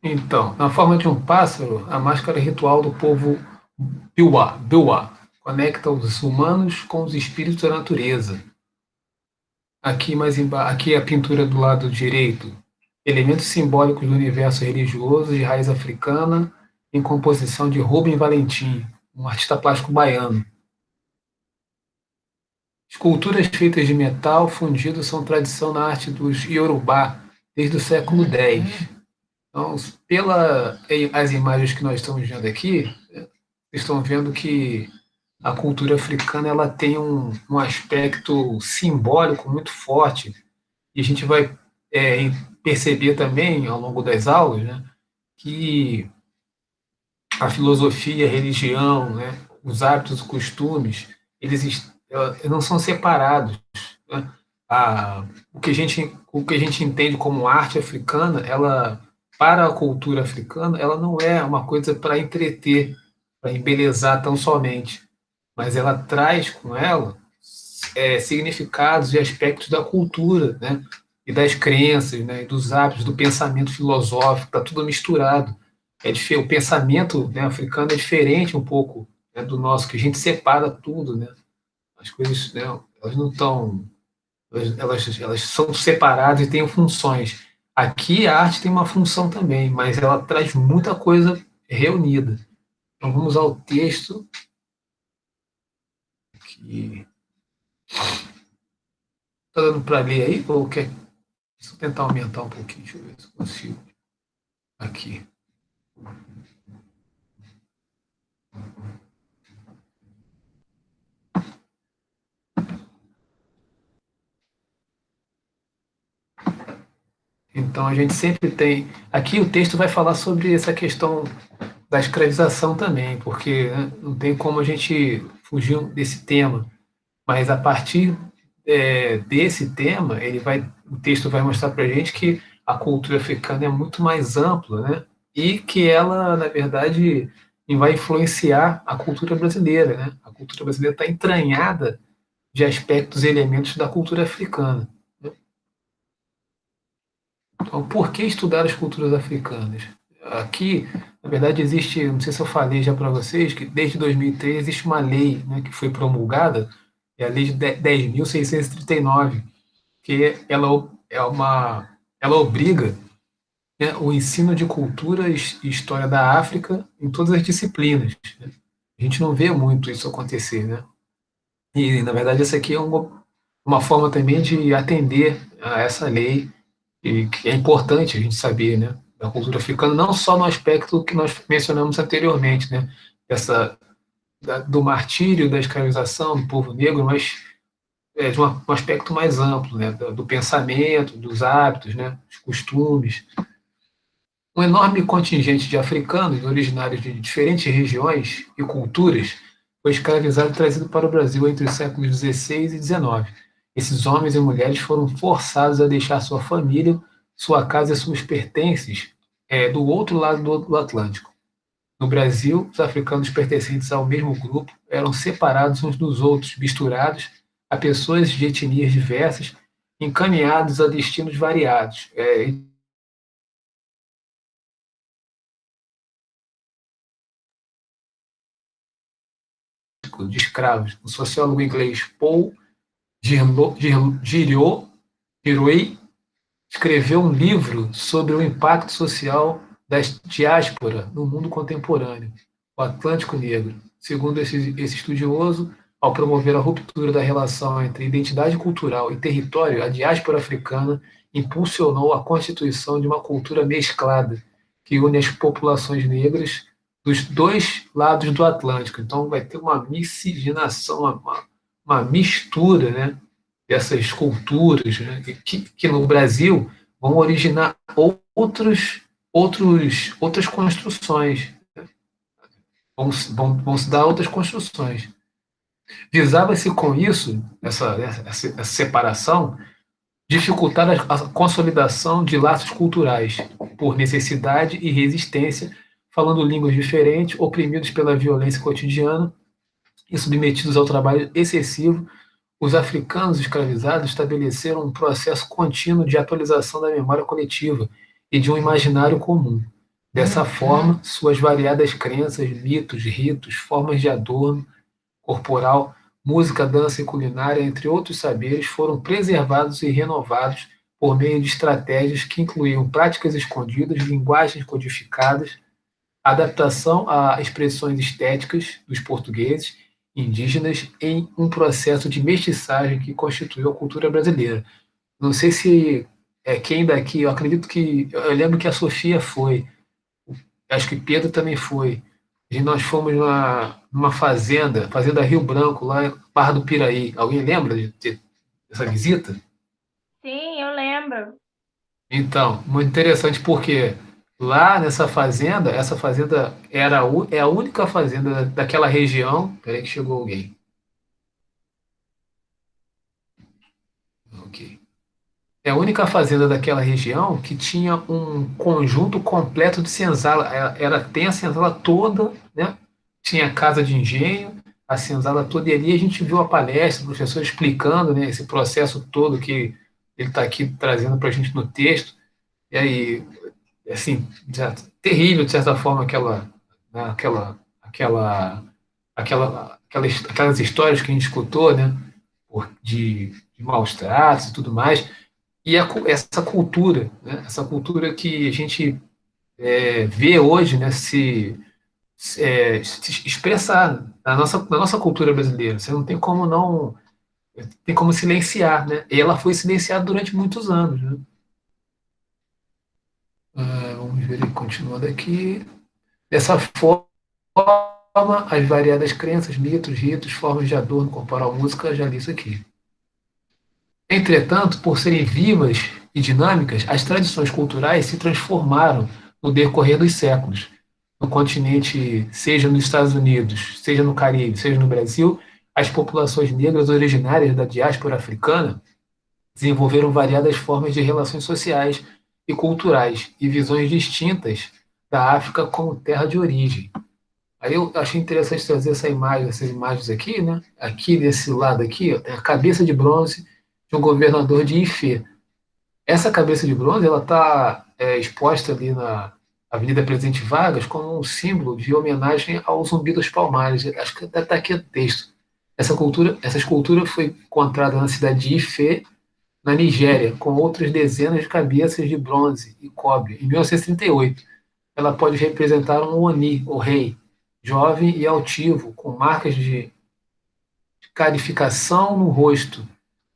Então, na forma de um pássaro, a máscara ritual do povo Biwa conecta os humanos com os espíritos da natureza. Aqui é a pintura do lado direito. Elementos simbólicos do universo religioso de raiz africana em composição de Rubem Valentim, um artista plástico baiano. Esculturas feitas de metal fundido são tradição na arte dos Yorubá desde o século X. Então, as imagens que nós estamos vendo aqui, estão vendo que a cultura africana ela tem um aspecto simbólico muito forte e a gente vai perceber também ao longo das aulas, né, que a filosofia, a religião, né, os hábitos e costumes, não são separados. Né? O que a gente entende como arte africana, ela, para a cultura africana, ela não é uma coisa para entreter, para embelezar tão somente, mas ela traz com ela significados e aspectos da cultura, né? E das crenças, né? E dos hábitos, do pensamento filosófico, está tudo misturado. O pensamento, né, africano é diferente um pouco, né, do nosso, que a gente separa tudo, né? As coisas, né, elas não estão, elas são separadas e têm funções. Aqui a arte tem uma função também, mas ela traz muita coisa reunida. Então vamos ao texto que está dando para ler aí, ou quer? Deixa eu tentar aumentar um pouquinho, deixa eu ver se eu consigo. Aqui. Então a gente sempre tem. Aqui o texto vai falar sobre essa questão da escravização também, porque né, não tem como a gente fugir desse tema. Mas a partir desse tema, o texto vai mostrar para a gente que a cultura africana é muito mais ampla, né? E que ela, na verdade, vai influenciar a cultura brasileira, né? A cultura brasileira está entranhada de aspectos e elementos da cultura africana. Né? Então, por que estudar as culturas africanas? Aqui, na verdade, existe, não sei se eu falei já para vocês, que desde 2003 existe uma lei, né, que foi promulgada, é a Lei de 10.639, que ela obriga, né, o ensino de cultura e história da África em todas as disciplinas. Né? A gente não vê muito isso acontecer, né? E, na verdade, essa aqui é uma forma também de atender a essa lei e que é importante a gente saber, né, da cultura africana, não só no aspecto que nós mencionamos anteriormente, né, do martírio, da escravização do povo negro, mas de um aspecto mais amplo, né, do pensamento, dos hábitos, né, dos costumes. Um enorme contingente de africanos, originários de diferentes regiões e culturas, foi escravizado e trazido para o Brasil entre os séculos XVI e XIX. Esses homens e mulheres foram forçados a deixar sua família, sua casa e suas pertences do outro lado do Atlântico. No Brasil, os africanos pertencentes ao mesmo grupo eram separados uns dos outros, misturados a pessoas de etnias diversas, encaminhados a destinos variados. De escravos. O sociólogo inglês Paul Gilroy escreveu um livro sobre o impacto social da diáspora no mundo contemporâneo, o Atlântico Negro. Segundo esse estudioso, ao promover a ruptura da relação entre identidade cultural e território, a diáspora africana impulsionou a constituição de uma cultura mesclada que une as populações negras dos dois lados do Atlântico. Então, vai ter uma miscigenação, uma mistura, né, dessas culturas, né, que no Brasil vão originar outras construções, né, vão se dar outras construções. Visava-se com isso, essa separação, dificultar a consolidação de laços culturais, por necessidade e resistência, falando línguas diferentes, oprimidos pela violência cotidiana e submetidos ao trabalho excessivo. Os africanos escravizados estabeleceram um processo contínuo de atualização da memória coletiva e de um imaginário comum. Dessa forma, suas variadas crenças, mitos, ritos, formas de adorno corporal, música, dança e culinária, entre outros saberes, foram preservados e renovados por meio de estratégias que incluíam práticas escondidas, linguagens codificadas, adaptação a expressões estéticas dos portugueses indígenas em um processo de mestiçagem que constituiu a cultura brasileira. Não sei se quem daqui, eu acredito que, eu lembro que a Sofia foi, acho que Pedro também foi. E nós fomos numa fazenda, Fazenda Rio Branco, lá em Barra do Piraí. Alguém lembra dessa visita? Sim, eu lembro. Então, muito interessante porque lá nessa fazenda, essa fazenda é a única fazenda daquela região. Peraí que chegou alguém. Ok. É a única fazenda daquela região que tinha um conjunto completo de senzala. Tem a senzala toda, né? Tinha a casa de engenho, a senzala toda, e ali a gente viu a palestra, o professor explicando, né, esse processo todo que ele está aqui trazendo para a gente no texto. E aí, assim, terrível, de certa forma, né, aquelas histórias que a gente escutou, né? De maus tratos e tudo mais. E essa cultura, né? Essa cultura que a gente vê hoje, né? Se expressar na nossa cultura brasileira. Você não tem como não tem como silenciar, né? E ela foi silenciada durante muitos anos, né? Vamos ver ele continuando aqui. Dessa forma, as variadas crenças, mitos, ritos, formas de adorno, comparar a música, já li isso aqui. Entretanto, por serem vivas e dinâmicas, as tradições culturais se transformaram no decorrer dos séculos. No continente, seja nos Estados Unidos, seja no Caribe, seja no Brasil, as populações negras originárias da diáspora africana desenvolveram variadas formas de relações sociais e culturais e visões distintas da África como terra de origem. Aí eu achei interessante trazer essas imagens aqui, né? Aqui desse lado aqui, ó, tem a cabeça de bronze de um governador de Ifé. Essa cabeça de bronze, ela está exposta ali na Avenida Presidente Vargas como um símbolo de homenagem ao Zumbi dos Palmares. Acho que até está aqui o texto. Essa escultura foi encontrada na cidade de Ifé, na Nigéria, com outras dezenas de cabeças de bronze e cobre, em 1938. Ela pode representar um Oni, o rei, jovem e altivo, com marcas de carificação no rosto,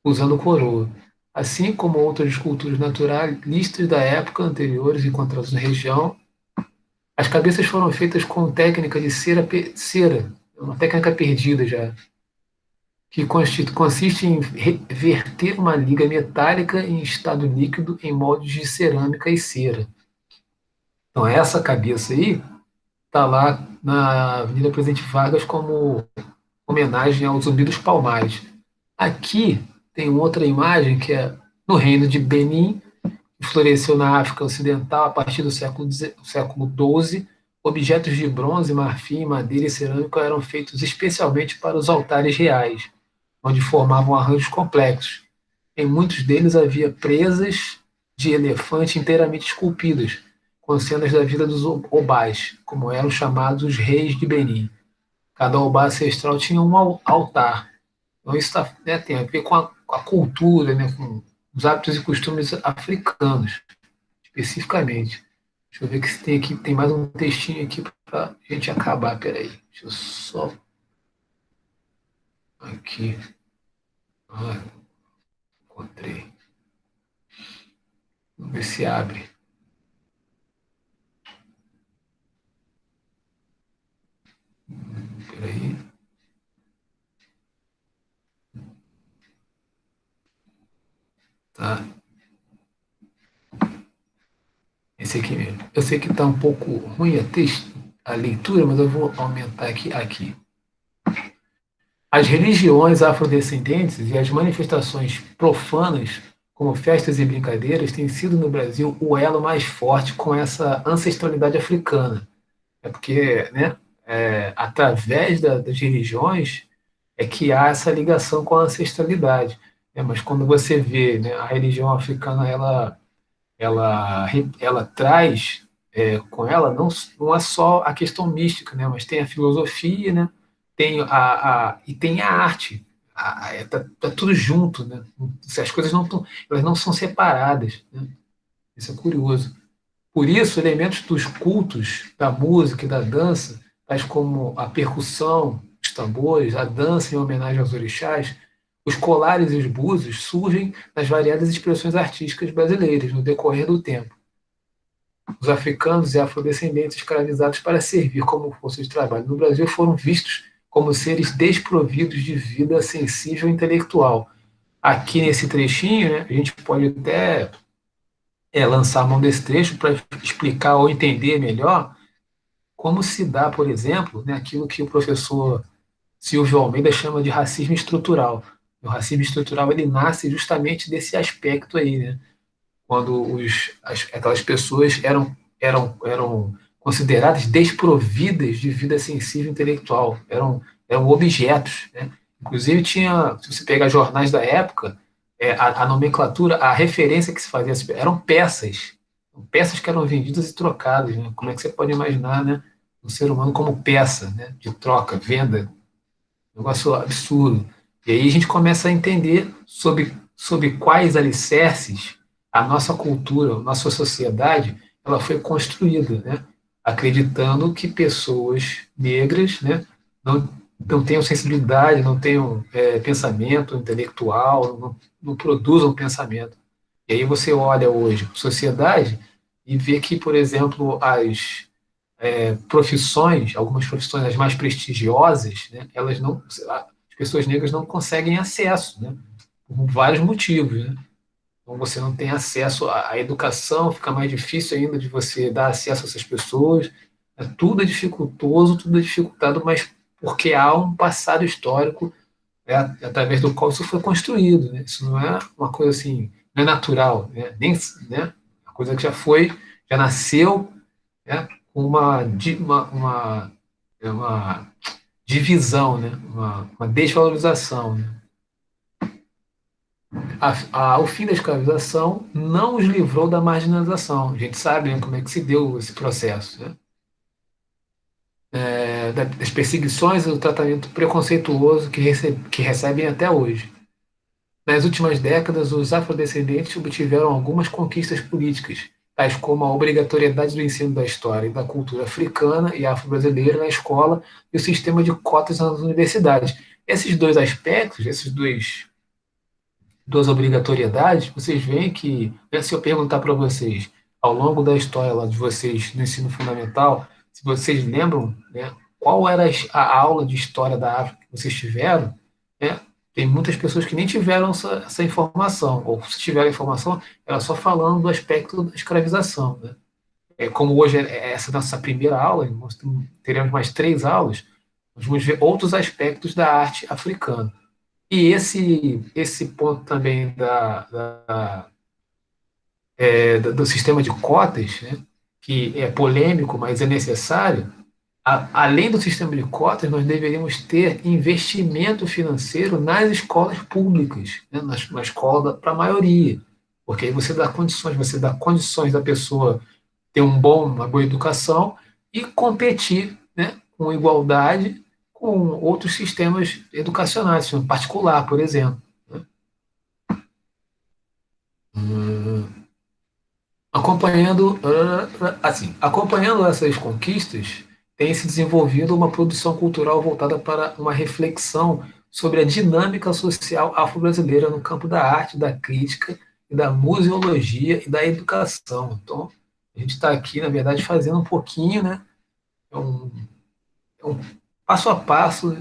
usando coroa, assim como outras esculturas naturalistas da época anteriores encontradas na região. As cabeças foram feitas com técnica de cera, uma técnica perdida já, que consiste em verter uma liga metálica em estado líquido em moldes de cerâmica e cera. Então essa cabeça aí está lá na Avenida Presidente Vargas como homenagem ao Zumbi dos Palmares. Aqui tem outra imagem que é no reino de Benin, que floresceu na África Ocidental a partir do século XII. Objetos de bronze, marfim, madeira e cerâmica eram feitos especialmente para os altares reais, onde formavam arranjos complexos. Em muitos deles havia presas de elefante inteiramente esculpidas, com cenas da vida dos obás, como eram chamados os reis de Benin. Cada obá ancestral tinha um altar. Então, isso né, tem a ver com a cultura, né, com os hábitos e costumes africanos, especificamente. Deixa eu ver que se tem aqui, tem mais um textinho aqui para a gente acabar. Peraí, deixa eu só. Aqui. Ah, encontrei. Vamos ver se abre. Peraí. Tá. Esse aqui mesmo. Eu sei que está um pouco ruim a leitura, mas eu vou aumentar aqui. As religiões afrodescendentes e as manifestações profanas, como festas e brincadeiras, têm sido no Brasil o elo mais forte com essa ancestralidade africana. É porque, né, através das religiões é que há essa ligação com a ancestralidade. Né? Mas quando você vê, né, a religião africana, ela traz com ela não é só a questão mística, né? Mas tem a filosofia, né? Tem e tem a arte. Tá tudo junto, né? As coisas elas não são separadas, né? Isso é curioso. Por isso, elementos dos cultos, da música e da dança, tais como a percussão, os tambores, a dança em homenagem aos orixás, os colares e os búzios surgem nas variadas expressões artísticas brasileiras no decorrer do tempo. Os africanos e afrodescendentes escravizados para servir como força de trabalho no Brasil foram vistos como seres desprovidos de vida sensível e intelectual. Aqui nesse trechinho, né, a gente pode até lançar a mão desse trecho para explicar ou entender melhor como se dá, por exemplo, né, aquilo que o professor Silvio Almeida chama de racismo estrutural. O racismo estrutural ele nasce justamente desse aspecto aí, né? Quando aquelas pessoas eram consideradas desprovidas de vida sensível e intelectual, eram objetos, né? Inclusive tinha, se você pegar jornais da época, a nomenclatura, a referência que se fazia eram peças que eram vendidas e trocadas, né? Como é que você pode imaginar, né, o ser humano como peça, né, de troca, venda, um negócio absurdo. E aí a gente começa a entender sobre quais alicerces a nossa cultura, a nossa sociedade, ela foi construída, né? Acreditando que pessoas negras, né, não, não tenham sensibilidade, não tenham pensamento intelectual, não produzam pensamento. E aí você olha hoje a sociedade e vê que, por exemplo, profissões, algumas profissões as mais prestigiosas, né, elas não, as pessoas negras não conseguem acesso, né, por vários motivos, né? Então você não tem acesso à educação, fica mais difícil ainda de você dar acesso a essas pessoas. Tudo é dificultoso, tudo é dificultado, mas porque há um passado histórico, através do qual isso foi construído, né? Isso não é uma coisa assim, não é natural, né? Nem, né? A coisa que já nasceu, né, com uma divisão, né? Uma desvalorização, né? O fim da escravização não os livrou da marginalização. A gente sabe, né, como é que se deu esse processo, né? Das perseguições e do tratamento preconceituoso que recebem até hoje. Nas últimas décadas, os afrodescendentes obtiveram algumas conquistas políticas, tais como a obrigatoriedade do ensino da história e da cultura africana e afro-brasileira na escola e o sistema de cotas nas universidades. Esses dois aspectos, duas obrigatoriedades, vocês veem que, né, se eu perguntar para vocês, ao longo da história lá de vocês no ensino fundamental, se vocês lembram, né, qual era a aula de história da África que vocês tiveram, né, tem muitas pessoas que nem tiveram essa informação, ou se tiveram informação, era só falando do aspecto da escravização, né? Como hoje é essa nossa primeira aula, nós teremos mais 3 aulas, nós vamos ver outros aspectos da arte africana. E esse ponto também do sistema de cotas, né, que é polêmico, mas é necessário, além do sistema de cotas, nós deveríamos ter investimento financeiro nas escolas públicas, né, na escola para a maioria, porque aí você dá condições da pessoa ter uma boa educação e competir, né, com igualdade com outros sistemas educacionais, sistema particular, por exemplo. Acompanhando, acompanhando essas conquistas, tem se desenvolvido uma produção cultural voltada para uma reflexão sobre a dinâmica social afro-brasileira no campo da arte, da crítica, e da museologia e da educação. Então, a gente está aqui, na verdade, fazendo um pouquinho, né? É um, é um passo a passo,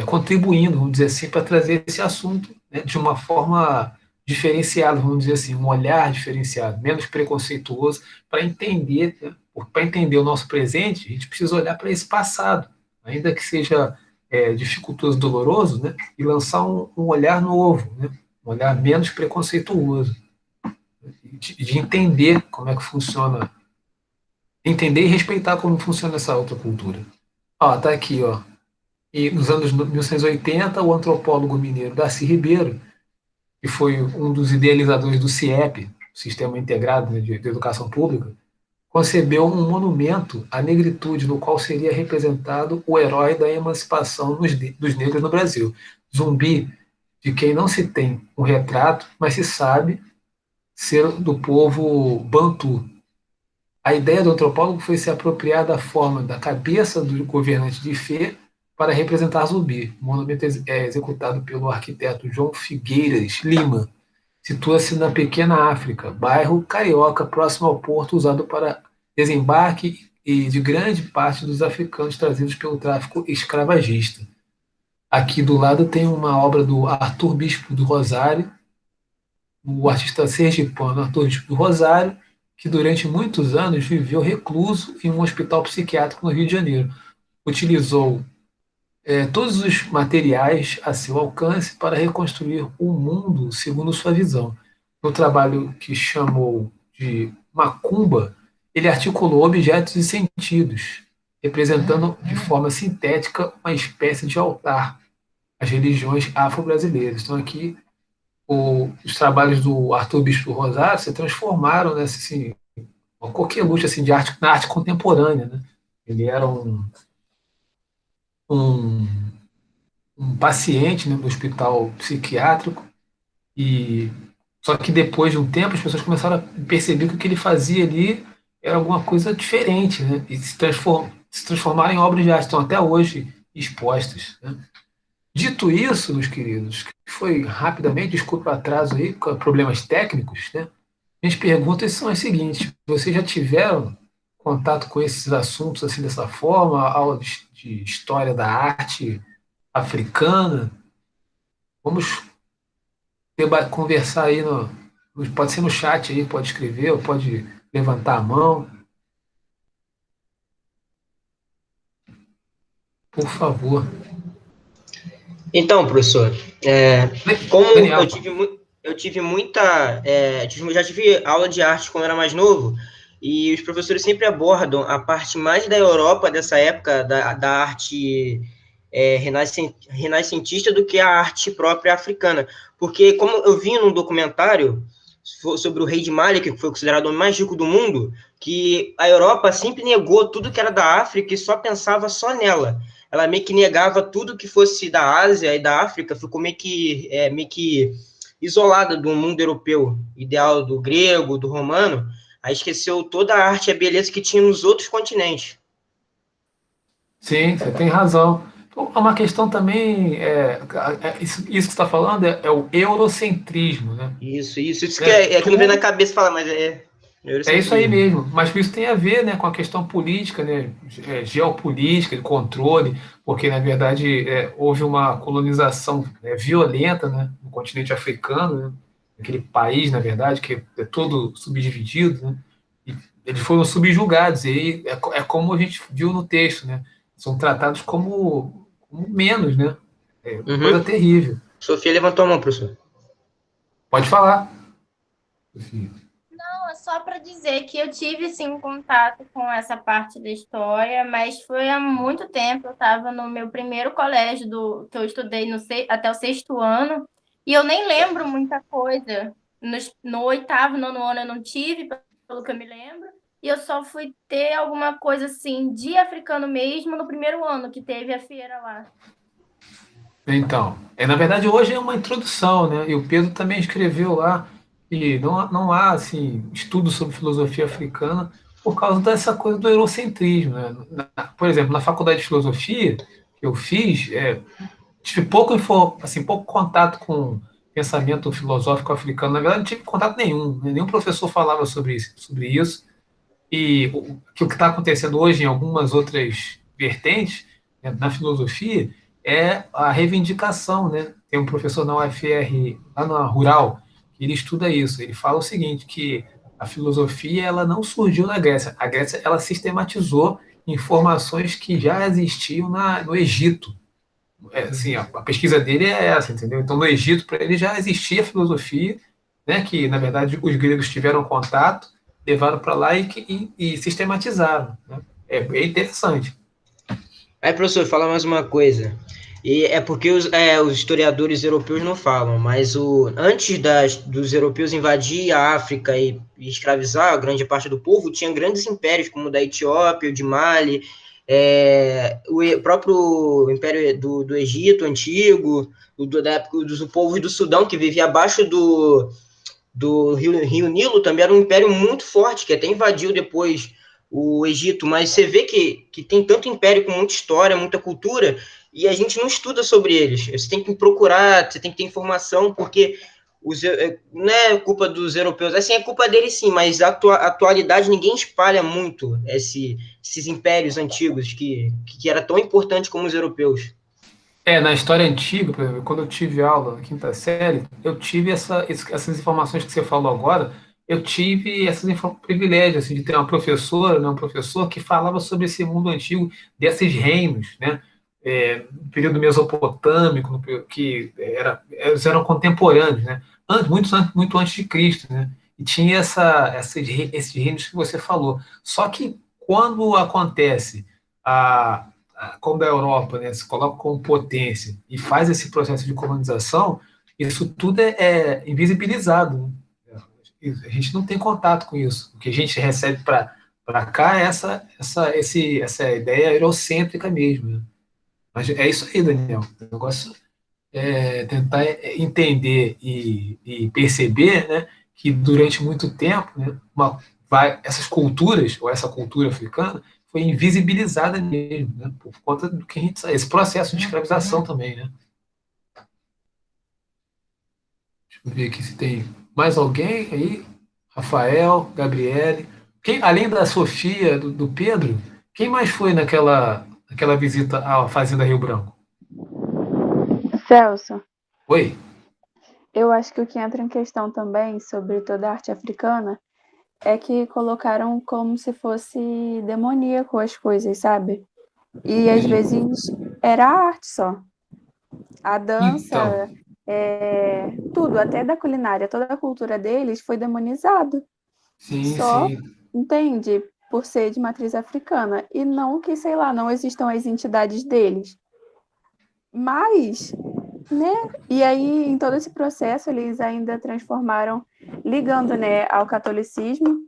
contribuindo, vamos dizer assim, para trazer esse assunto, né, de uma forma diferenciada, vamos dizer assim, um olhar diferenciado, menos preconceituoso, para entender, né, para entender o nosso presente, a gente precisa olhar para esse passado, ainda que seja dificultoso, doloroso, né, e lançar um olhar novo, né, um olhar menos preconceituoso, de entender como é que funciona, entender e respeitar como funciona essa outra cultura. Ó, tá aqui, ó. E nos anos 1980, o antropólogo mineiro Darcy Ribeiro, que foi um dos idealizadores do CIEP, Sistema Integrado, né, de Educação Pública, concebeu um monumento à negritude, no qual seria representado o herói da emancipação dos negros no Brasil. Zumbi, de quem não se tem um retrato, mas se sabe ser do povo Bantu. A ideia do antropólogo foi se apropriar da forma da cabeça do governante de Fé para representar Zumbi. O monumento é executado pelo arquiteto João Figueiras Lima. Situa-se na Pequena África, bairro carioca próximo ao porto usado para desembarque e de grande parte dos africanos trazidos pelo tráfico escravagista. Aqui do lado tem uma obra do Arthur Bispo do Rosário, o artista sergipano Arthur Bispo do Rosário, que durante muitos anos viveu recluso em um hospital psiquiátrico no Rio de Janeiro. Utilizou todos os materiais a seu alcance para reconstruir o mundo segundo sua visão. No trabalho que chamou de Macumba, ele articulou objetos e sentidos, representando de forma sintética uma espécie de altar às religiões afro-brasileiras. Então, aqui, os trabalhos do Arthur Bispo Rosário se transformaram nessa assim, uma coqueluche assim, de arte, na arte contemporânea. Né? Ele era um, um paciente, né, do hospital psiquiátrico, e só que depois de um tempo as pessoas começaram a perceber que o que ele fazia ali era alguma coisa diferente, né? E se transformaram em obras de arte, estão até hoje expostas. Né? Dito isso, meus queridos, que foi rapidamente, desculpa o atraso aí, com problemas técnicos, né? Minhas perguntas são as seguintes: vocês já tiveram contato com esses assuntos assim dessa forma, aula de história da arte africana? Vamos conversar aí pode ser no chat aí, pode escrever, ou pode levantar a mão, por favor. Então, professor, como Daniel, eu tive muita, já tive aula de arte quando era mais novo, e os professores sempre abordam a parte mais da Europa dessa época da arte renascentista do que a arte própria africana, porque como eu vi num documentário sobre o rei de Mali, que foi considerado o homem mais rico do mundo, que a Europa sempre negou tudo que era da África e só pensava só nela. Ela meio que negava tudo que fosse da Ásia e da África, ficou meio que isolada do mundo europeu, ideal do grego, do romano, aí esqueceu toda a arte e a beleza que tinha nos outros continentes. sim, você tem razão. Então, é uma questão também, isso que você está falando é o eurocentrismo, né? Isso que, É, que não vem na cabeça falar, mas é É isso aí eurocentrismo. mesmo, mas isso tem a ver, né, com a questão política, né, geopolítica, de controle, porque na verdade houve uma colonização violenta, né, no continente africano, né, aquele país, na verdade, que é todo subdividido, né, e eles foram subjugados, e aí é como a gente viu no texto, né, são tratados como menos, né, coisa Uhum. terrível. Sofia levantou a mão, professor. Pode falar, Sofia. Não, é só para dizer que eu tive sim um contato com essa parte da história, mas foi há muito tempo. Eu estava no meu primeiro colégio que eu estudei até o sexto ano, e eu nem lembro muita coisa. No oitavo, nono ano eu não tive, pelo que eu me lembro, e eu só fui ter alguma coisa assim de africano mesmo no primeiro ano, que teve a feira lá. Então, na verdade hoje é uma introdução, né? E o Pedro também escreveu lá que não há assim estudo sobre filosofia africana por causa dessa coisa do eurocentrismo, né? Por exemplo, na faculdade de filosofia que eu fiz, tive pouco contato com pensamento filosófico africano. Na verdade, não tive contato nenhum, né? Nenhum professor falava sobre isso. E que o que está acontecendo hoje em algumas outras vertentes, né, na filosofia, é a reivindicação. Né? Tem um professor na UFR, lá na Rural, que ele estuda isso. Ele fala o seguinte, que a filosofia ela não surgiu na Grécia. A Grécia ela sistematizou informações que já existiam no Egito. Assim, a pesquisa dele é essa, entendeu? Então, no Egito, para ele já existia filosofia, né, que, na verdade, os gregos tiveram contato, levaram para lá e sistematizaram. Né? É interessante. Aí, professor, fala mais uma coisa. E é porque os historiadores europeus não falam, mas antes dos europeus invadir a África e escravizar a grande parte do povo, tinha grandes impérios, como o da Etiópia, o de Mali, o próprio império do Egito antigo, da época dos povos do Sudão, que vivia abaixo do Rio Nilo, também era um império muito forte, que até invadiu depois o Egito, mas você vê que tem tanto império com muita história, muita cultura, e a gente não estuda sobre eles. Você tem que procurar, você tem que ter informação, porque não é culpa dos europeus, assim, é culpa deles sim, mas a atualidade ninguém espalha muito esses impérios antigos, que era tão importante como os europeus. Na história antiga, por exemplo, quando eu tive aula na quinta série, eu tive essas informações que você falou agora, eu tive esses privilégios assim, de ter uma professora, né, um professor que falava sobre esse mundo antigo, desses reinos, né, no período mesopotâmico, eles eram contemporâneos, né, muito antes de Cristo, né, e tinha esses reinos que você falou. Só que quando acontece a como da Europa, né, se coloca como potência e faz esse processo de colonização, isso tudo é invisibilizado. Né? A gente não tem contato com isso. O que a gente recebe para cá é essa ideia eurocêntrica mesmo. Né? Mas é isso aí, Daniel. O negócio é tentar entender e perceber, né, que durante muito tempo, né, essas culturas, ou essa cultura africana, foi invisibilizada mesmo, né, por conta do que a gente sabe, esse processo de escravização também. Né? Deixa eu ver aqui se tem mais alguém aí. Rafael, Gabriele. Além da Sofia, do Pedro, quem mais foi naquela visita à Fazenda Rio Branco? Celso, Oi? eu acho que o que entra em questão também sobre toda a arte africana é que colocaram como se fosse demoníaco as coisas, sabe? E às vezes era a arte só. A Então, dança, tudo, até da culinária, toda a cultura deles foi demonizado. sim, Só, sim. entende? Por ser de matriz africana. E não que, sei lá, não existam as entidades deles. Mas, né? E aí, em todo esse processo, eles ainda transformaram, ligando, né, ao catolicismo,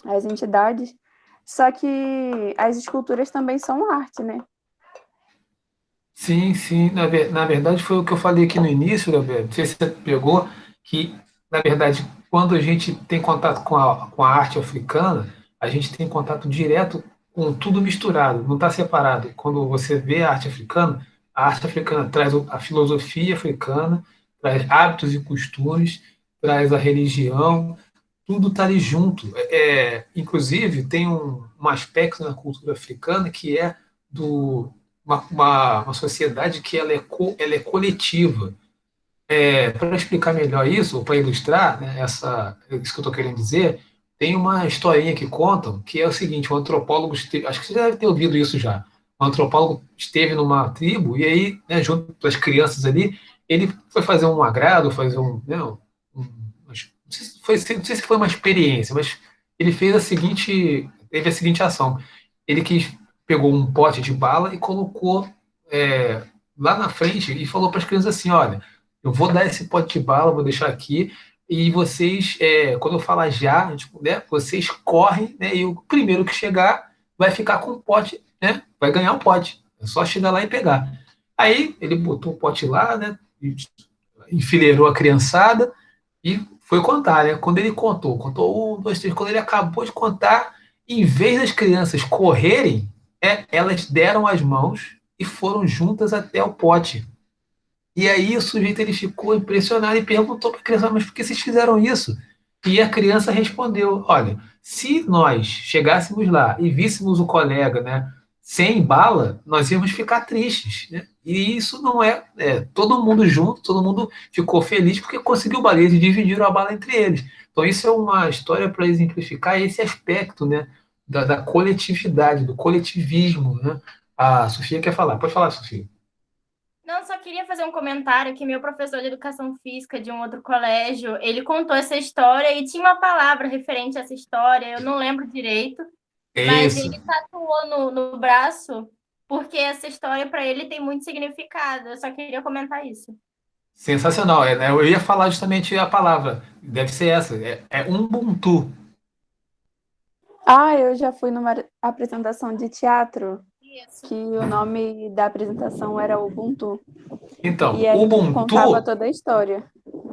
as entidades. Só que as esculturas também são arte, né? Sim, sim. Na verdade, foi o que eu falei aqui no início, Gabriel. Não sei se você pegou, que, na verdade, quando a gente tem contato com a arte africana, a gente tem contato direto com tudo misturado, não está separado. Quando você vê a arte africana traz a filosofia africana, traz hábitos e costumes, traz a religião, tudo está ali junto. Inclusive, tem um aspecto na cultura africana que é do uma sociedade que ela é coletiva. Para explicar melhor isso, ou para ilustrar, né, isso que eu estou querendo dizer, tem uma historinha que contam que é o seguinte: acho que você deve ter ouvido isso já. Um antropólogo esteve numa tribo e aí, né, junto com as crianças ali, ele foi fazer um agrado, fazer não sei se foi uma experiência, mas ele teve a seguinte ação. Ele pegou um pote de bala e colocou é, lá na frente e falou para as crianças assim: olha, eu vou dar esse pote de bala, vou deixar aqui, e vocês, quando eu falar já, tipo, né, vocês correm, né, e o primeiro que chegar vai ficar com o pote, né, vai ganhar o pote. É só chegar lá e pegar. Aí ele botou o pote lá, né, enfileirou a criançada e foi contar, né? Quando ele contou um, dois, três, quando ele acabou de contar, em vez das crianças correrem, elas deram as mãos e foram juntas até o pote. E aí o sujeito ele ficou impressionado e perguntou para a criança: mas por que vocês fizeram isso? E a criança respondeu: olha, se nós chegássemos lá e víssemos o colega, né, sem bala, nós íamos ficar tristes, né? E isso não todo mundo junto, todo mundo ficou feliz porque conseguiu bala, eles dividiram a bala entre eles. Então isso é uma história para exemplificar esse aspecto, né, da coletividade, do coletivismo, né? A Sofia quer falar, pode falar, Sofia. Não, só queria fazer um comentário que meu professor de educação física de um outro colégio, ele contou essa história e tinha uma palavra referente a essa história, eu não lembro direito, É mas isso. ele tatuou no braço porque essa história para ele tem muito significado. Eu só queria comentar isso. Sensacional, né? Eu ia falar justamente a palavra, deve ser essa, é Ubuntu. Ah, eu já fui numa apresentação de teatro Isso. que o nome da apresentação era Ubuntu. Então, E aí contava Ubuntu toda a história.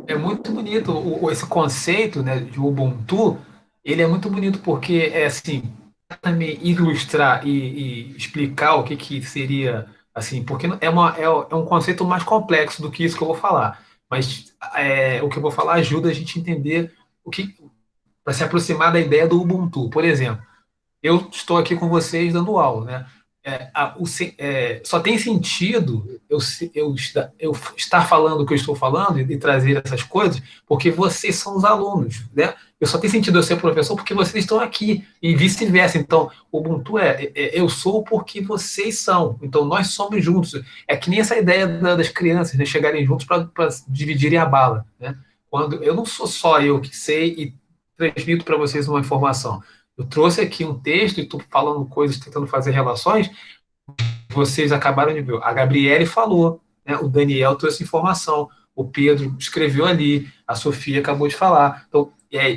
é muito bonito, esse conceito, né, de Ubuntu, ele é muito bonito porque é assim, pra também ilustrar e explicar o que que seria assim, porque é um conceito mais complexo do que isso que eu vou falar, mas o que eu vou falar ajuda a gente a entender o que para se aproximar da ideia do Ubuntu. Por exemplo, eu estou aqui com vocês dando aula, né? Só tem sentido eu estar falando o que eu estou falando e trazer essas coisas porque vocês são os alunos, né? Eu só tem sentido eu ser professor porque vocês estão aqui e vice-versa. Então, o Ubuntu eu sou porque vocês são. Então, nós somos juntos. É que nem essa ideia das crianças, né, chegarem juntos para dividirem a bala, né? Quando eu não sou só eu que sei e transmito para vocês uma informação. Eu trouxe aqui um texto e estou falando coisas, tentando fazer relações. Vocês acabaram de ver. A Gabriele falou, né? O Daniel trouxe informação, o Pedro escreveu ali, a Sofia acabou de falar. Então,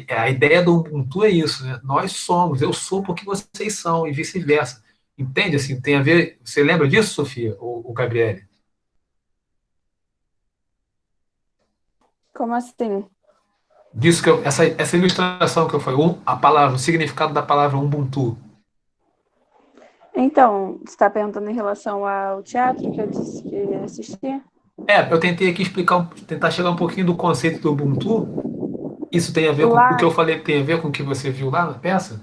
a ideia do Ubuntu é isso, né? Nós somos, eu sou porque vocês são, e vice-versa. Entende? Assim, tem a ver. Você lembra disso, Sofia, ou Gabriele? Como assim? Disso que essa ilustração que eu falei, a palavra, o significado da palavra Ubuntu. Então, você está perguntando em relação ao teatro que eu disse que ia assistir? Eu tentei aqui explicar, tentar chegar um pouquinho do conceito do Ubuntu. Isso tem a ver com o que Lá eu falei, tem a ver com o que você viu lá na peça?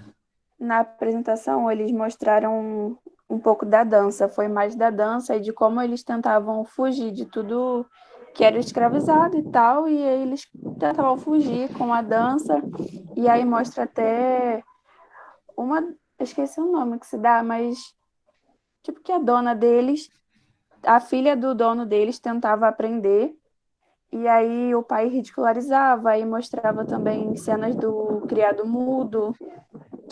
na apresentação, eles mostraram um pouco da dança, foi mais da dança e de como eles tentavam fugir de tudo que era escravizado e tal, e aí eles tentavam fugir com a dança, e aí mostra até uma, eu esqueci o nome que se dá, mas tipo que a dona deles, a filha do dono deles tentava aprender, e aí o pai ridicularizava e mostrava também cenas do criado mudo,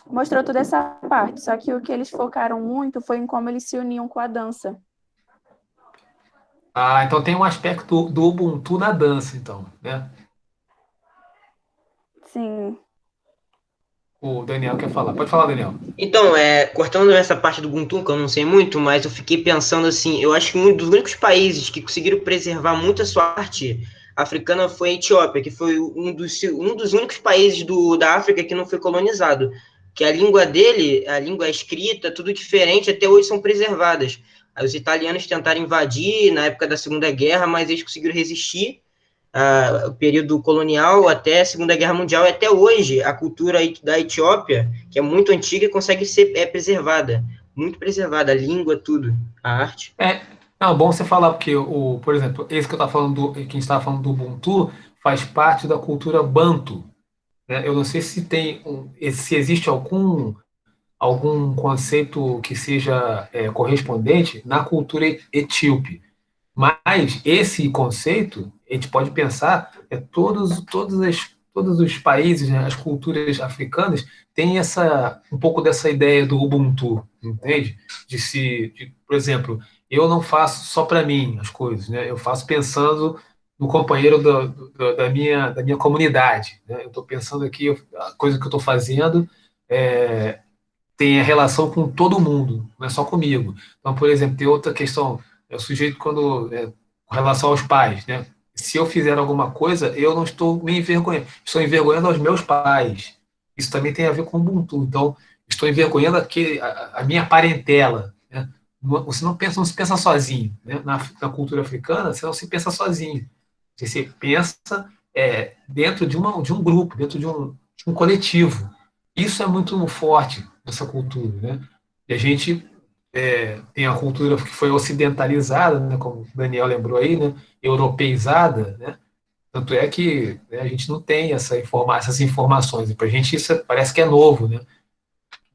mostrou toda essa parte, só que o que eles focaram muito foi em como eles se uniam com a dança. Ah, então tem um aspecto do Ubuntu na dança, então, né? Sim. O Daniel quer falar. Pode falar, Daniel. Então, cortando essa parte do Ubuntu, que eu não sei muito, mas eu fiquei pensando assim, eu acho que um dos únicos países que conseguiram preservar muito a sua arte africana foi a Etiópia, que foi um dos únicos países da África que não foi colonizado. Que a língua dele, a língua escrita, tudo diferente, até hoje são preservadas. Aí os italianos tentaram invadir na época da Segunda Guerra, mas eles conseguiram resistir o período colonial até a Segunda Guerra Mundial, e até hoje a cultura da Etiópia, que é muito antiga, consegue ser preservada, muito preservada, a língua, tudo, a arte. Não, bom você falar, porque, por exemplo, esse que eu estava falando, que a gente estava falando do Ubuntu, faz parte da cultura Banto, né? Eu não sei se se existe algum conceito que seja correspondente na cultura etíope. Mas esse conceito, a gente pode pensar, todos os países, né, as culturas africanas têm um pouco dessa ideia do Ubuntu, entende? Por exemplo, eu não faço só para mim as coisas, né? Eu faço pensando no companheiro da minha comunidade, né? Eu estou pensando aqui, a coisa que eu estou fazendo tem a relação com todo mundo, não é só comigo. Então, por exemplo, tem outra questão, o sujeito com relação aos pais, né? Se eu fizer alguma coisa, eu não estou me envergonhando, estou envergonhando aos meus pais. Isso também tem a ver com o Ubuntu. Então, estou envergonhando a minha parentela, né? Você não se pensa sozinho, né? Na cultura africana, você não se pensa sozinho. Você se pensa dentro de um grupo, dentro de um coletivo. Isso é muito forte nessa cultura, né? E a gente tem a cultura que foi ocidentalizada, né, como o Daniel lembrou aí, né, europeizada, né? Tanto é que, né, a gente não tem essas informações. E para a gente isso parece que é novo, né?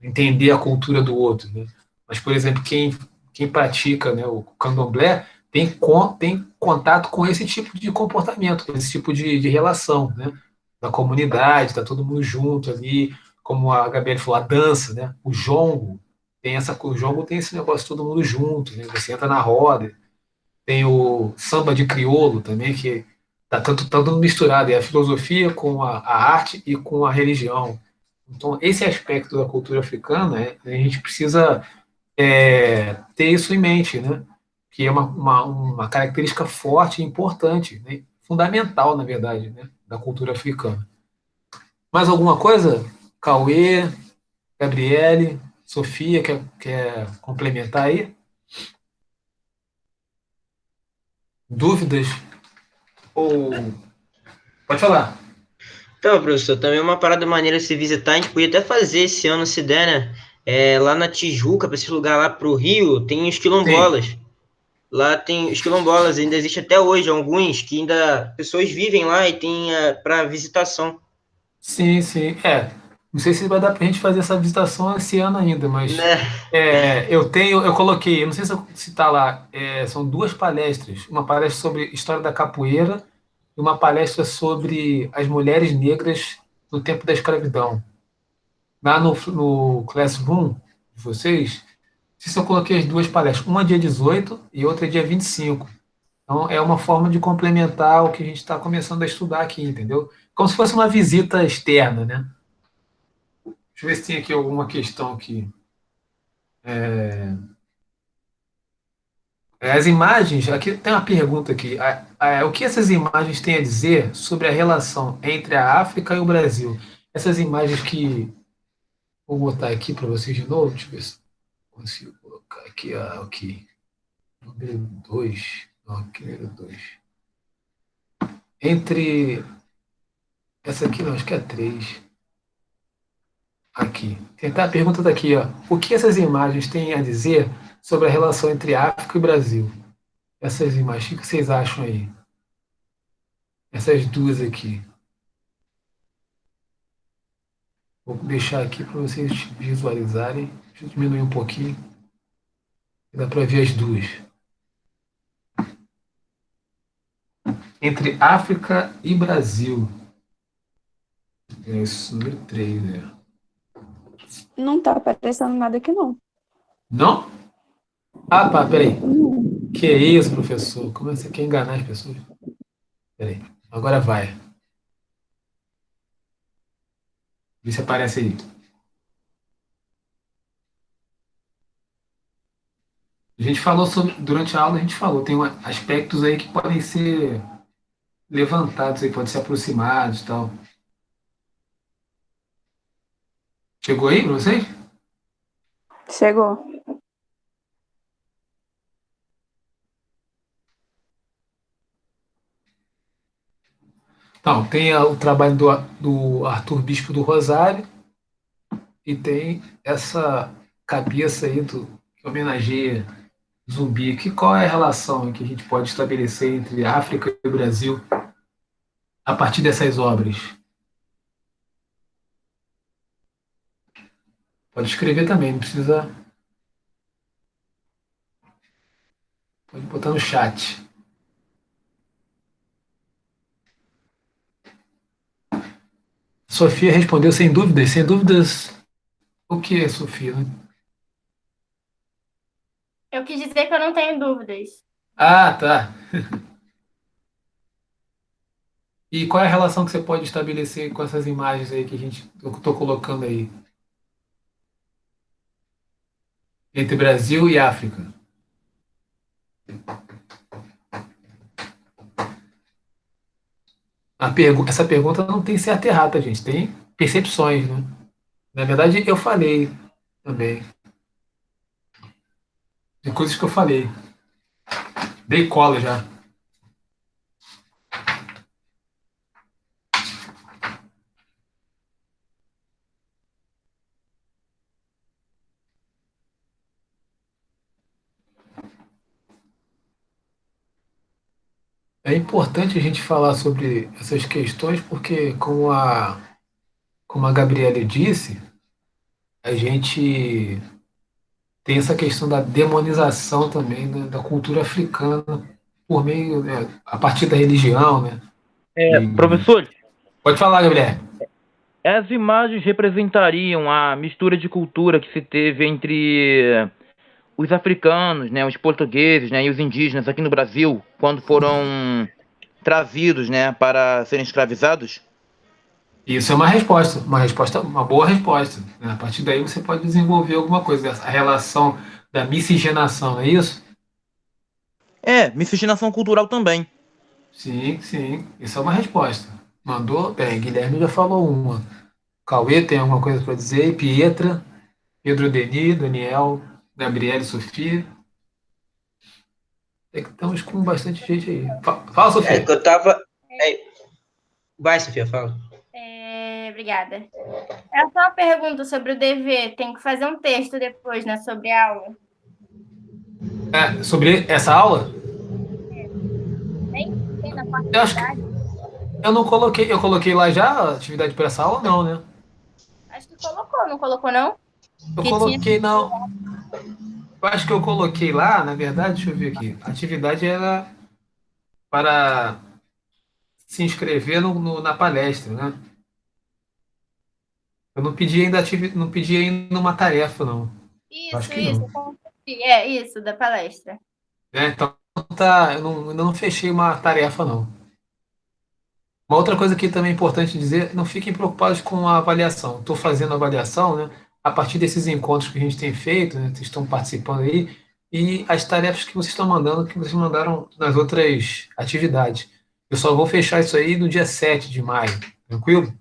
Entender a cultura do outro, né? Mas, por exemplo, quem pratica, né, o candomblé tem contato com esse tipo de comportamento, com esse tipo de relação, né? Da comunidade, está todo mundo junto ali, como a Gabriela falou, a dança, né? O jongo, o jogo tem esse negócio de todo mundo junto, né? Você entra na roda, tem o samba de crioulo também, que tá tudo misturado, é a filosofia com a arte e com a religião. Então, esse aspecto da cultura africana, a gente precisa ter isso em mente, né? Que é uma característica forte e importante, né? Fundamental, na verdade, né? Da cultura africana. Mais alguma coisa? Cauê, Gabriele, Sofia, quer complementar aí? Dúvidas? Ou. Pode falar. Então, professor, também uma parada maneira de se visitar, a gente podia até fazer esse ano, se der, né? Lá na Tijuca, para esse lugar lá pro Rio, tem os Sim, quilombolas. Lá tem os quilombolas, ainda existe até hoje alguns que ainda pessoas vivem lá e tem para visitação. sim, sim. Não sei se vai dar para a gente fazer essa visitação esse ano ainda, mas Né? eu coloquei, eu não sei se está lá, são duas palestras, uma palestra sobre história da capoeira e uma palestra sobre as mulheres negras no tempo da escravidão. Lá no Classroom de vocês, se eu coloquei as duas palestras, uma dia 18 e outra dia 25. Então, é uma forma de complementar o que a gente está começando a estudar aqui, entendeu? Como se fosse uma visita externa, né? Deixa eu ver se tem aqui alguma questão aqui. As imagens, aqui tem uma pergunta aqui. O que essas imagens têm a dizer sobre a relação entre a África e o Brasil? Essas imagens que vou botar aqui para vocês de novo, deixa eu ver se consigo colocar aqui. Ok. Número 2. Ok, número 2. Entre. Essa aqui não, acho que é 3. Aqui. Tentar a pergunta daqui, ó. O que essas imagens têm a dizer sobre a relação entre África e Brasil? Essas imagens, o que vocês acham aí? Essas duas aqui. Vou deixar aqui para vocês visualizarem. Deixa eu diminuir um pouquinho. Dá para ver as duas. Entre África e Brasil. Isso, número 3, né? Não tá aparecendo nada aqui, não. Não? Ah, pá, peraí. Não. Que isso, professor? Como você quer enganar as pessoas? Peraí. Agora vai. Vê se aparece aí. A gente falou sobre, durante a aula a gente falou, tem aspectos aí que podem ser levantados aí, podem ser aproximados e tal. Chegou aí para vocês? Chegou. Então, tem o trabalho do Arthur Bispo do Rosário e tem essa cabeça aí que homenageia Zumbi. Qual é a relação que a gente pode estabelecer entre África e Brasil a partir dessas obras? Pode escrever também, não precisa. Pode botar no chat. Sofia respondeu sem dúvidas. Sem dúvidas, o que é, Sofia? Eu quis dizer que eu não tenho dúvidas. Ah, tá. E qual é a relação que você pode estabelecer com essas imagens aí que eu estou colocando aí, entre Brasil e África? Essa pergunta não tem certo e errado, tá, gente? Tem percepções, né? Na verdade, eu falei também. De coisas que eu falei. Dei cola já. É importante a gente falar sobre essas questões porque, como a Gabriele disse, a gente tem essa questão da demonização também da cultura africana por meio, a partir da religião, né? E Professor, pode falar, Gabriel. As imagens representariam a mistura de cultura que se teve entre os africanos, né, os portugueses, né, e os indígenas aqui no Brasil, quando foram trazidos, né, para serem escravizados? Isso é uma resposta, uma boa resposta, né? A partir daí você pode desenvolver alguma coisa, a relação da miscigenação, é isso? É, miscigenação cultural também. Sim, sim, isso é uma resposta. Mandou bem, Guilherme já falou uma. Cauê tem alguma coisa para dizer? Pietra, Pedro Denis, Daniel, Gabriele, Sofia. É que estamos com bastante gente aí. Fala, É Sofia. que eu tava. Vai, Sofia, fala. Obrigada. É só uma pergunta sobre o dever. Tem que fazer um texto depois, né, sobre a aula. Sobre essa aula, Tem na quarta eu acho que atividade? eu não coloquei. Eu coloquei lá já a atividade para essa aula, não, né? Acho que colocou, não colocou, não? Eu Que tinha. coloquei, não. Eu acho que eu coloquei lá, na verdade, deixa eu ver aqui. A atividade era para se inscrever na palestra, né? Eu não pedi ainda não pedi ainda uma tarefa, não. Eu acho Isso, que isso. não. Eu confundi. É, isso, da palestra. Então tá, ainda não fechei uma tarefa, não. Uma outra coisa que também é importante dizer, não fiquem preocupados com a avaliação. Estou fazendo a avaliação, né? A partir desses encontros que a gente tem feito, né? Vocês estão participando aí, e as tarefas que vocês estão mandando, que vocês mandaram nas outras atividades. Eu só vou fechar isso aí no dia 7 de maio, tranquilo?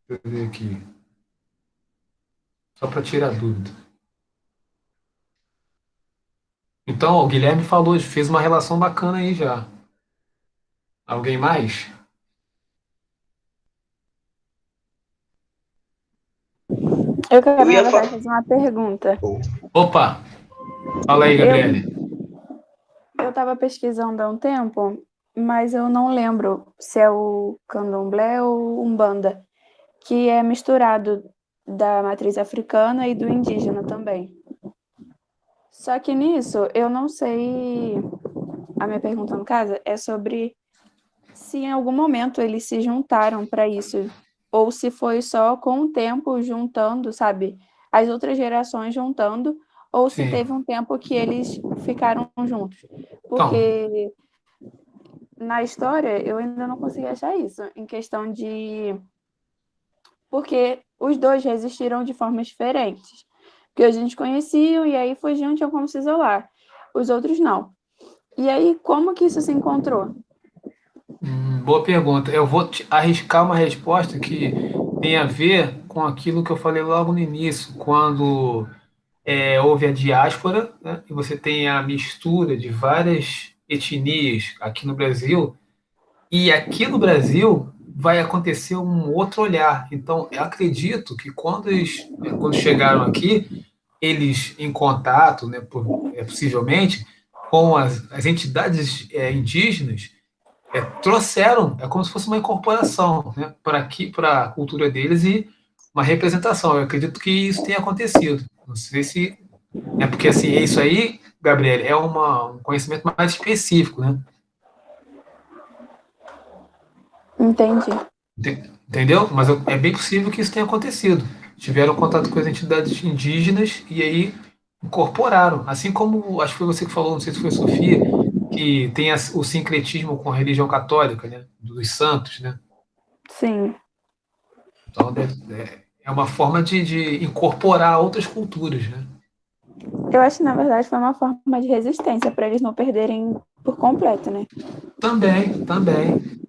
Deixa eu ver aqui, só para tirar dúvida. Então, ó, o Guilherme falou, fez uma relação bacana aí já. Alguém mais? Eu quero, Eu na ia verdade, falar. fazer uma pergunta. Opa, fala aí, Gabriele. Eu estava pesquisando há um tempo, mas eu não lembro se é o candomblé ou umbanda, que é misturado da matriz africana e do indígena também. Só que nisso, eu não sei. A minha pergunta, no caso, é sobre se em algum momento eles se juntaram para isso, ou se foi só com o tempo juntando, sabe? As outras gerações juntando, ou se Sim. teve um tempo que eles ficaram juntos. Então, Porque na história eu ainda não consegui achar isso, em questão de. Porque os dois resistiram de formas diferentes. Porque a gente conhecia e aí fugiam, tinham como se isolar. Os outros não. E aí, como que isso se encontrou? boa pergunta. Eu vou arriscar uma resposta que tem a ver com aquilo que eu falei logo no início, quando houve a diáspora, né, e você tem a mistura de várias etnias aqui no Brasil, e aqui no Brasil vai acontecer um outro olhar. Então, eu acredito que quando chegaram aqui, eles em contato, né, possivelmente, com as entidades indígenas, trouxeram, é como se fosse uma incorporação, né, para aqui, para a cultura deles e uma representação. Eu acredito que isso tenha acontecido. Não sei se é porque assim, isso aí, Gabriel, é um conhecimento mais específico, né? Entendi. Entendeu? Mas é bem possível que isso tenha acontecido. Tiveram contato com as entidades indígenas e aí incorporaram. Assim como, acho que foi você que falou, não sei se foi a Sofia, que tem o sincretismo com a religião católica, né? Dos santos, né? Sim. Então, é uma forma de incorporar outras culturas, né? Eu acho que, na verdade, foi uma forma de resistência para eles não perderem por completo, né? Também, também.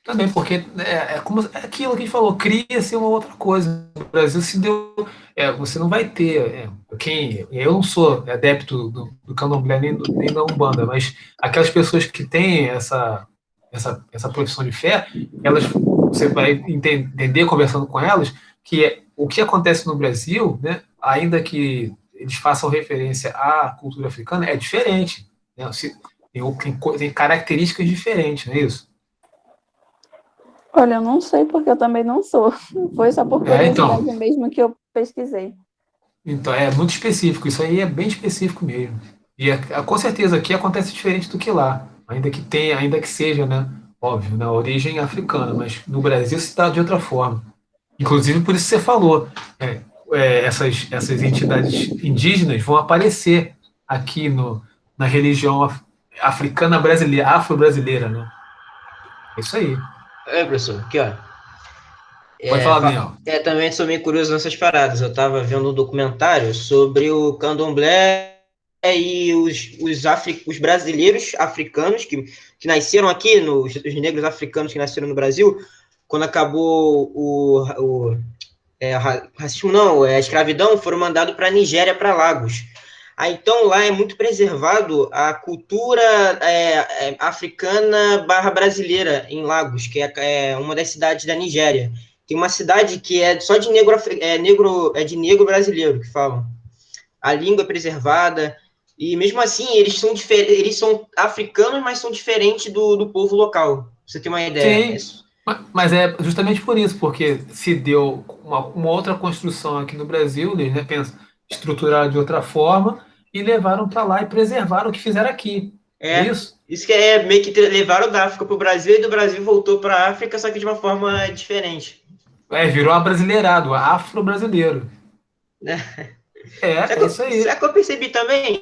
Também, porque é como é aquilo que a gente falou, cria-se uma outra coisa. No Brasil se deu. Você não vai ter. Eu não sou adepto do candomblé nem da Umbanda, mas aquelas pessoas que têm essa profissão de fé, você vai entender conversando com elas que o que acontece no Brasil, né, ainda que eles façam referência à cultura africana, é diferente. Né? Tem características diferentes, não é isso? Olha, eu não sei porque eu também não sou. Foi só por Então, curiosidade mesmo que eu pesquisei. Então, é muito específico, isso aí é bem específico mesmo. E com certeza aqui acontece diferente do que lá, ainda que seja, né, óbvio, na origem africana, mas no Brasil se dá de outra forma. Inclusive, por isso que você falou, essas entidades indígenas vão aparecer aqui na religião africana brasileira, afro-brasileira, né? É isso aí. Professor, aqui, ó. Pode falar, Daniel. Também sou meio curioso nessas paradas. Eu estava vendo um documentário sobre o candomblé e os brasileiros africanos que nasceram aqui, os negros africanos que nasceram no Brasil, quando acabou racismo não, a escravidão, foram mandados para a Nigéria, para Lagos. Então, lá é muito preservado a cultura africana / brasileira em Lagos, que é uma das cidades da Nigéria. Tem uma cidade que é só de de negro brasileiro, que falam. A língua é preservada, e mesmo assim, eles são africanos, mas são diferentes do povo local. Pra você ter uma ideia. Sim, mas é justamente por isso, porque se deu uma outra construção aqui no Brasil, eles, né, estruturaram de outra forma e levaram para lá e preservaram o que fizeram aqui. É isso? Isso que meio que levaram da África para o Brasil e do Brasil voltou para a África, só que de uma forma diferente. Virou abrasileirado, afro-brasileiro. É isso aí. Será que eu percebi também?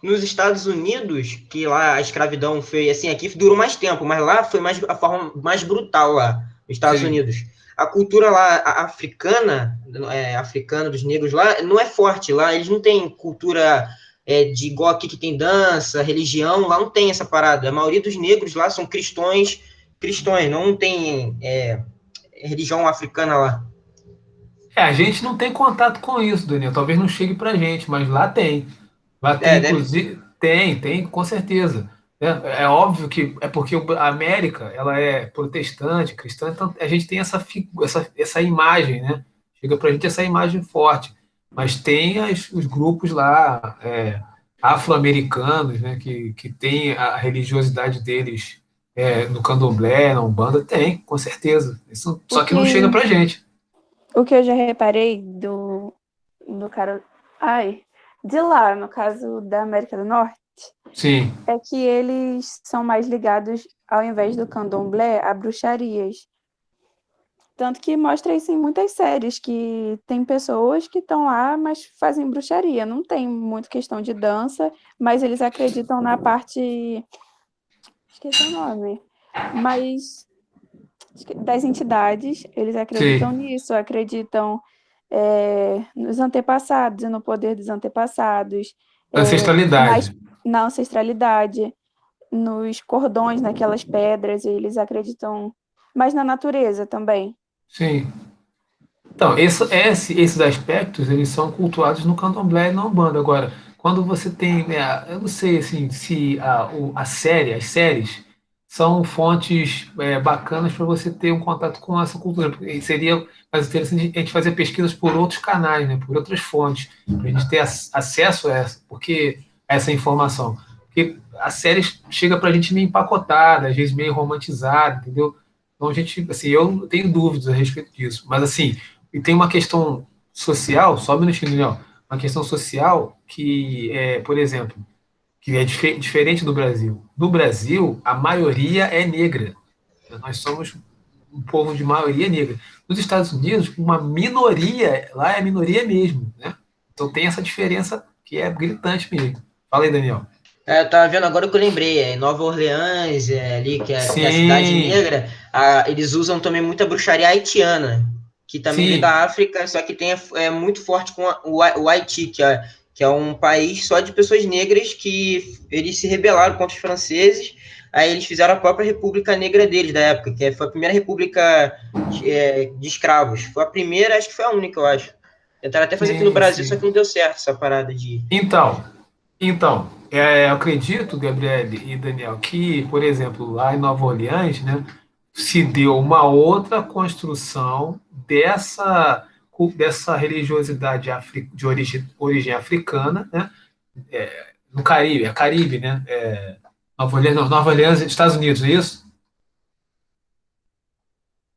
Nos Estados Unidos, que lá a escravidão foi assim, aqui durou mais tempo, mas lá foi a forma mais brutal lá, nos Estados Sim. Unidos. A cultura lá africana dos negros lá, não é forte. Lá eles não têm cultura de igual aqui que tem dança, religião, lá não tem essa parada. A maioria dos negros lá são cristãos, não tem religião africana lá. A gente não tem contato com isso, Daniel. Talvez não chegue pra gente, mas lá tem. Lá tem, inclusive, tem, com certeza. É óbvio que é porque a América ela é protestante, cristã, então a gente tem essa imagem, né? Chega pra gente essa imagem forte. Mas tem os grupos lá afro-americanos, né? Que tem a religiosidade deles no candomblé, na Umbanda, tem, com certeza. Isso, só que não chega pra gente. O que eu já reparei do cara. De lá, no caso da América do Norte, Sim. é que eles são mais ligados, ao invés do candomblé, a bruxarias. Tanto que mostra isso em muitas séries, que tem pessoas que estão lá, mas fazem bruxaria. Não tem muito questão de dança, mas eles acreditam na parte... Esqueci o nome. Mas das entidades, eles acreditam nisso, acreditam nos antepassados e no poder dos antepassados. Ancestralidade. Na ancestralidade, nos cordões, naquelas pedras, eles acreditam, mas na natureza também. Sim. Então, esses aspectos, eles são cultuados no candomblé e na Umbanda. Agora, quando você tem, eu não sei assim, se as séries são fontes bacanas para você ter um contato com essa cultura. Porque seria mais interessante a gente fazer pesquisas por outros canais, né, por outras fontes, para a gente ter acesso a essa informação. Porque a série chega para a gente meio empacotada, às vezes meio romantizada, entendeu? Então, a gente, assim, eu tenho dúvidas a respeito disso. Mas, assim, e tem uma questão social, só um minutinho, Daniel, uma questão social que, por exemplo, que é diferente do Brasil. No Brasil, a maioria é negra. Nós somos um povo de maioria negra. Nos Estados Unidos, uma minoria, lá é minoria mesmo, né? Então tem essa diferença que é gritante mesmo. Fala aí, Daniel. Eu tava vendo agora que eu lembrei, em Nova Orleans, ali, que é a cidade negra, eles usam também muita bruxaria haitiana, que também vem da África, só que é muito forte com o Haiti, que é um país só de pessoas negras que eles se rebelaram contra os franceses, aí eles fizeram a própria República Negra deles, da época, que foi a primeira república de escravos. Foi a primeira, acho que foi a única, eu acho. Tentaram até fazer aqui no Brasil, só que não deu certo essa parada de... Então, eu acredito, Gabriel e Daniel, que, por exemplo, lá em Nova Orleans, né, se deu uma outra construção dessa religiosidade de origem africana, né, no Caribe, né, Nova Orleans, Estados Unidos, é isso?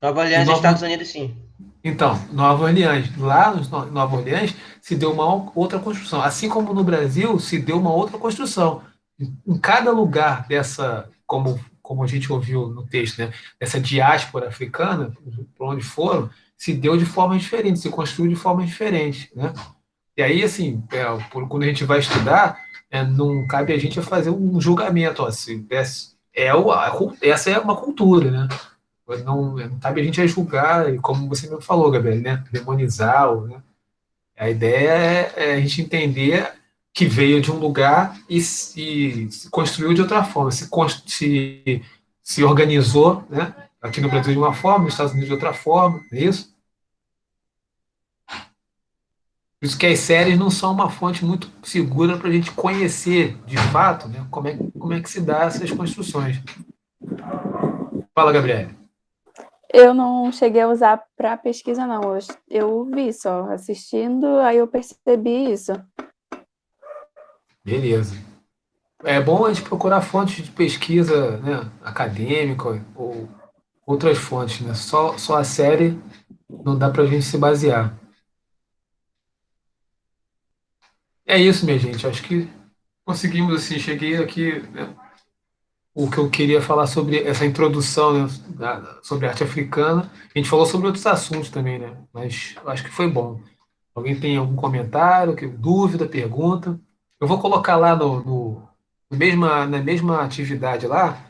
Nova Orleans, Estados Unidos, sim. Então, Nova Orleans, lá em Nova Orleans se deu uma outra construção, assim como no Brasil se deu uma outra construção. Em cada lugar dessa, como como a gente ouviu no texto, né, essa diáspora africana, por onde foram, se deu de forma diferente, se construiu de forma diferente, né? E aí, assim, quando a gente vai estudar, não cabe a gente fazer um julgamento, ó, se, essa é uma cultura, né? Não cabe a gente a julgar, e como você mesmo falou, Gabriel, né? Demonizar, né? A ideia é a gente entender que veio de um lugar se construiu de outra forma, se organizou, né? Aqui no Brasil de uma forma, nos Estados Unidos de outra forma, não é isso? Por isso que as séries não são uma fonte muito segura para a gente conhecer, de fato, né, como é que se dá essas construções. Fala, Gabriel. Eu não cheguei a usar para pesquisa, não. Eu vi só, assistindo, aí eu percebi isso. Beleza. É bom a gente procurar fontes de pesquisa, né, acadêmica ou outras fontes, né? Só a série não dá para a gente se basear. É isso, minha gente. Acho que conseguimos, assim, cheguei aqui, né, o que eu queria falar sobre essa introdução, né, sobre arte africana. A gente falou sobre outros assuntos também, né? Mas eu acho que foi bom. Alguém tem algum comentário, dúvida, pergunta? Eu vou colocar lá na mesma atividade lá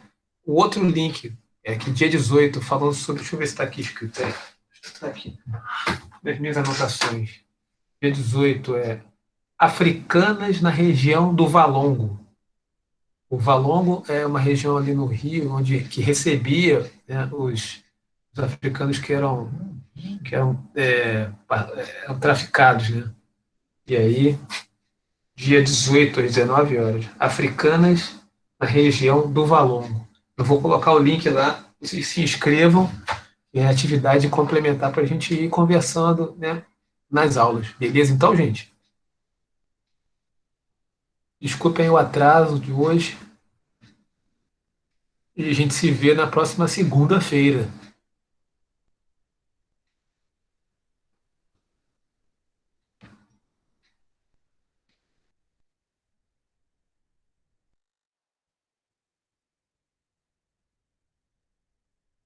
o outro link, que dia 18 falando sobre. Deixa eu ver se está aqui escrito. Está aqui, nas minhas anotações. Dia 18 Africanas na região do Valongo. O Valongo é uma região ali no Rio que recebia, né, os africanos eram traficados, né? E aí, dia 18 às 19 horas, Africanas na região do Valongo. Eu vou colocar o link lá, vocês se inscrevam, é atividade complementar para a gente ir conversando, né, nas aulas. Beleza, então, gente? Desculpem o atraso de hoje e a gente se vê na próxima segunda-feira.